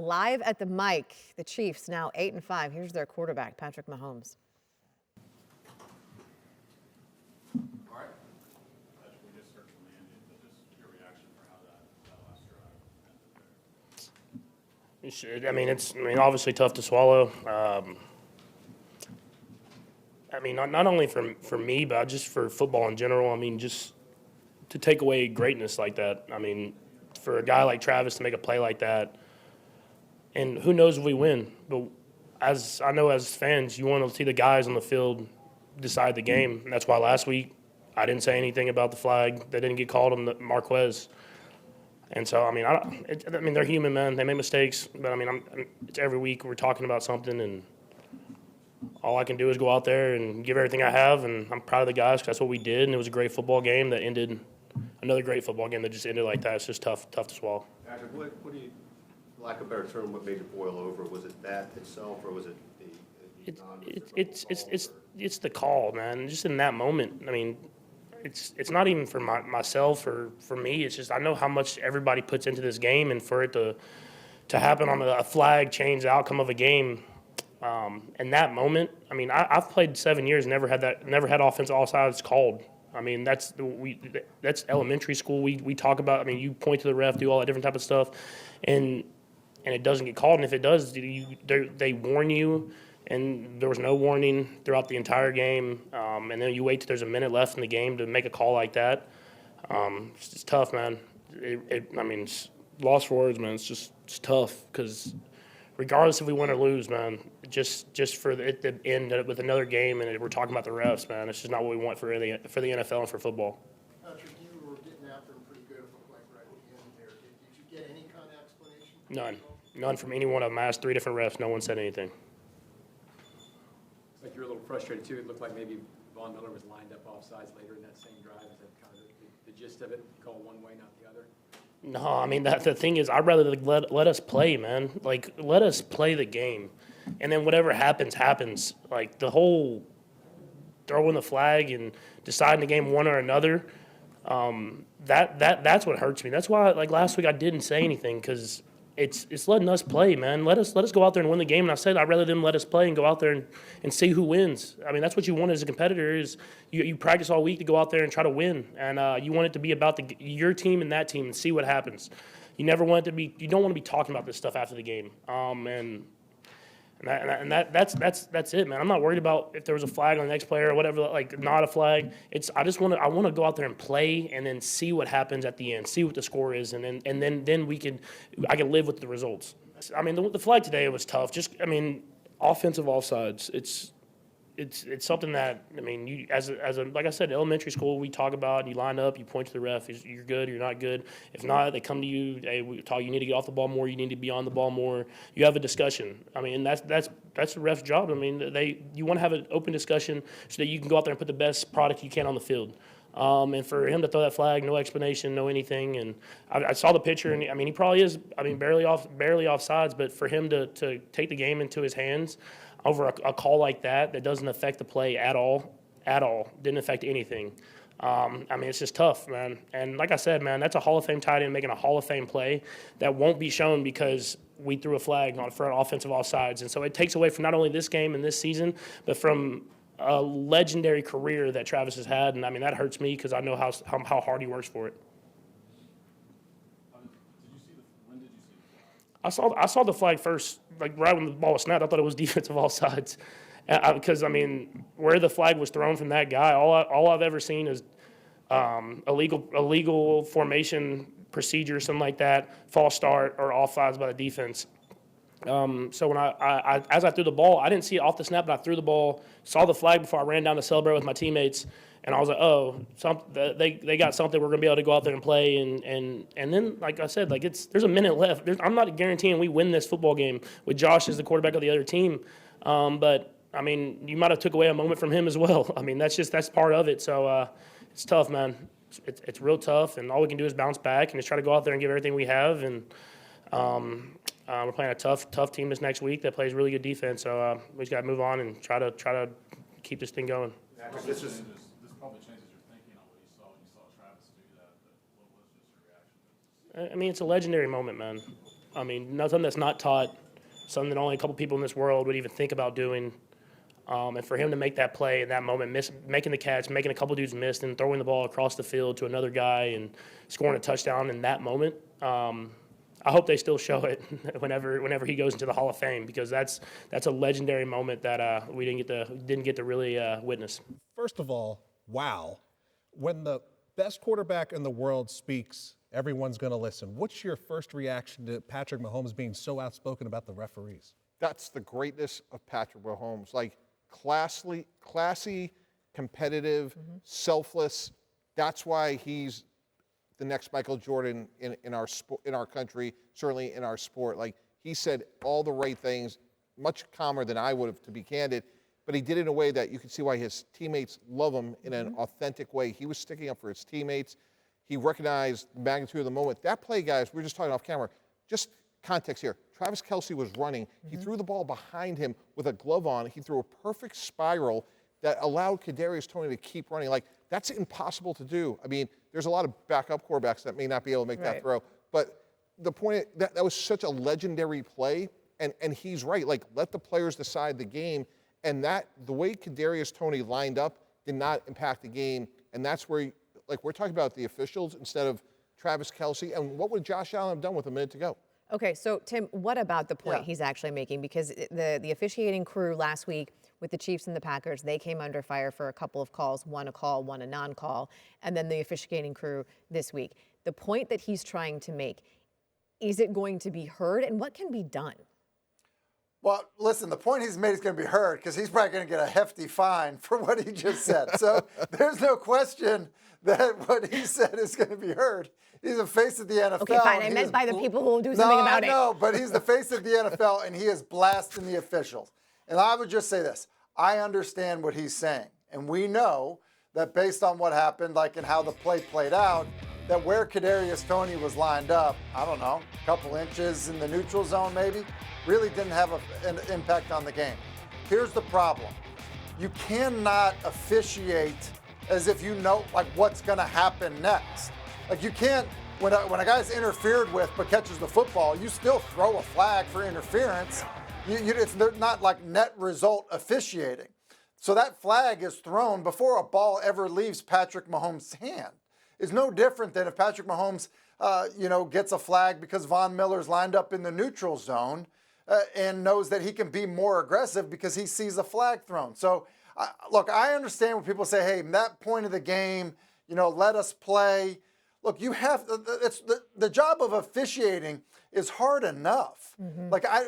live at the mic. The Chiefs now 8-5. Here's their quarterback, Patrick Mahomes. All right. Patrick, we just heard from Andy, but just your reaction for how that last drive ended there. I mean, it's obviously tough to swallow. I mean, not only for me, but just for football in general. I mean, just to take away greatness like that. I mean, for a guy like Travis to make a play like that, and who knows if we win. But as I know, as fans, you want to see the guys on the field decide the game. And that's why last week I didn't say anything about the flag that didn't get called on the Marquez. And so, I mean, they're human, man. They make mistakes. But, I mean, it's every week we're talking about something, and all I can do is go out there and give everything I have, and I'm proud of the guys because that's what we did, and it was a great football game that ended – another great football game that just ended like that. It's just tough to swallow. Patrick, what do you, for lack of a better term, what made it boil over? Was it that itself, or was it It's the call, man. Just in that moment, I mean, it's not even for myself or for me. It's just I know how much everybody puts into this game, and for it to happen on a flag change the outcome of a game. In that moment, I mean, I've played 7 years, never had offensive offsides called. I mean, that's elementary school. We talk about. I mean, you point to the ref, do all that different type of stuff, and it doesn't get called. And if it does, they warn you. And there was no warning throughout the entire game. And then you wait till there's a minute left in the game to make a call like that. It's tough, man. I mean, it's lost for words, man. It's tough because regardless if we win or lose, man, just for it to end with another game and we're talking about the refs, man, it's just not what we want for the NFL and for football. Patrick, you were getting after him pretty good, it looked like, right at the end there. Did you get any kind of explanation? None from any one of them. I asked 3 different refs. No one said anything. Like you're a little frustrated too. It looked like maybe Von Miller was lined up offsides later in that same drive. Is that kind of the gist of it? You call one way, not the other? No, I mean, the thing is, I'd rather let us play, man. Like, let us play the game. And then whatever happens, happens. Like, the whole throwing the flag and deciding the game one or another, that's what hurts me. That's why, like, last week I didn't say anything because it's letting us play, man. Let us go out there and win the game. And I said I'd rather them let us play and go out there and see who wins. I mean, that's what you want as a competitor is you practice all week to go out there and try to win. And you want it to be about your team and that team and see what happens. You never want it to be – you don't want to be talking about this stuff after the game. That's it, man. I'm not worried about if there was a flag on the next player or whatever, like not a flag. I want to go out there and play and then see what happens at the end, see what the score is, and then I can live with the results. I mean, the flag today was tough. Just offensive offsides. It's something that you as a like I said, elementary school we talk about. You line up, you point to the ref. You're good. You're not good. If not, they come to you. Hey, we talk. You need to get off the ball more. You need to be on the ball more. You have a discussion. I mean, that's the ref's job. I mean, you want to have an open discussion so that you can go out there and put the best product you can on the field. And for him to throw that flag, no explanation, no anything. And I saw the picture, and he probably is. Barely offsides. But for him to take the game into his hands over a call like that doesn't affect the play at all, didn't affect anything. It's just tough, man. And like I said, man, that's a Hall of Fame tight end making a Hall of Fame play that won't be shown because we threw a flag for an offensive offsides. And so it takes away from not only this game and this season, but from a legendary career that Travis has had. And, that hurts me because I know how hard he works for it. When did you see the flag? I saw the flag first, like right when the ball was snapped. I thought it was defensive offsides, because where the flag was thrown from that guy, all I've ever seen is illegal formation procedure, something like that, false start or offsides by the defense. So when as I threw the ball, I didn't see it off the snap, but I threw the ball, saw the flag before I ran down to celebrate with my teammates. And I was like, oh, they got something. We're going to be able to go out there and play. And then, like I said, there's a minute left. I'm not guaranteeing we win this football game with Josh as the quarterback of the other team. But, you might have took away a moment from him as well. That's part of it. So it's tough, man. It's real tough. And all we can do is bounce back and just try to go out there and give everything we have. And we're playing a tough team this next week that plays really good defense. So we just got to move on and try to keep this thing going. This probably changes your thinking on what you saw when you saw Travis do that. But what was just your reaction? It's a legendary moment, man. I mean, nothing that's not taught, something that only a couple people in this world would even think about doing. And for him to make that play in that moment, making the catch, making a couple dudes miss, and throwing the ball across the field to another guy and scoring a touchdown in that moment, I hope they still show it whenever he goes into the Hall of Fame, because that's a legendary moment that we didn't get to really witness. First of all, wow. When the best quarterback in the world speaks, everyone's going to listen. What's your first reaction to Patrick Mahomes being so outspoken about the referees? That's the greatness of Patrick Mahomes. Like, classy, competitive, selfless. That's why he's the next Michael Jordan in our country, certainly in our sport. Like, he said all the right things, much calmer than I would have, to be candid, but he did it in a way that you can see why his teammates love him in an authentic way. He was sticking up for his teammates. He recognized the magnitude of the moment. That play, guys, we were just talking off camera, just context here. Travis Kelce was running. He threw the ball behind him with a glove on. He threw a perfect spiral that allowed Kadarius Toney to keep running. Like, that's impossible to do. I mean, there's a lot of backup quarterbacks that may not be able to make that throw. But the point, that was such a legendary play, and he's right. Like, let the players decide the game. And the way Kadarius Toney lined up did not impact the game. And that's where, like, we're talking about the officials instead of Travis Kelce. And what would Josh Allen have done with a minute to go? Okay, so Tim, what about the point he's actually making? Because the officiating crew last week with the Chiefs and the Packers, they came under fire for a couple of calls, one a call, one a non-call, and then the officiating crew this week. The point that he's trying to make, is it going to be heard, and what can be done? Well, listen, the point he's made is going to be heard because he's probably going to get a hefty fine for what he just said. So there's no question that what he said is going to be heard. He's the face of the NFL. Okay, fine. I meant by the people who will do something about it. No, but he's the face of the NFL, and he is blasting the officials. And I would just say this. I understand what he's saying. And we know that based on what happened, like in how the play played out, that where Kadarius Toney was lined up, I don't know, a couple inches in the neutral zone maybe, really didn't have an impact on the game. Here's the problem. You cannot officiate as if you know like what's going to happen next. Like you can't, when a guy's interfered with but catches the football, you still throw a flag for interference. It's not like net result officiating. So that flag is thrown before a ball ever leaves Patrick Mahomes' hand. It's no different than if Patrick Mahomes, gets a flag because Von Miller's lined up in the neutral zone and knows that he can be more aggressive because he sees a flag thrown. So, look, I understand when people say, hey, that point of the game, let us play. Look, you have it's the job of officiating is hard enough.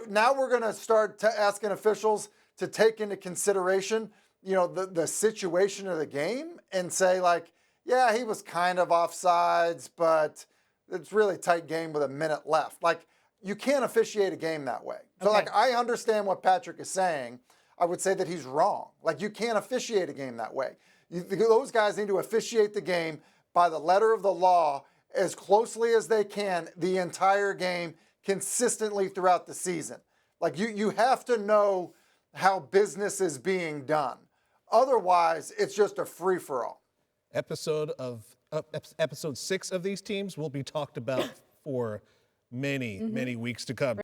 Now we're going to start asking officials to take into consideration, the situation of the game and say like, yeah, he was kind of offsides, but it's really tight game with a minute left. Like you can't officiate a game that way. So I understand what Patrick is saying. I would say that he's wrong. Like you can't officiate a game that way. Those guys need to officiate the game by the letter of the law as closely as they can the entire game consistently throughout the season. Like you have to know how business is being done. Otherwise, it's just a free-for-all. Episode 6 of these teams will be talked about for many weeks to come.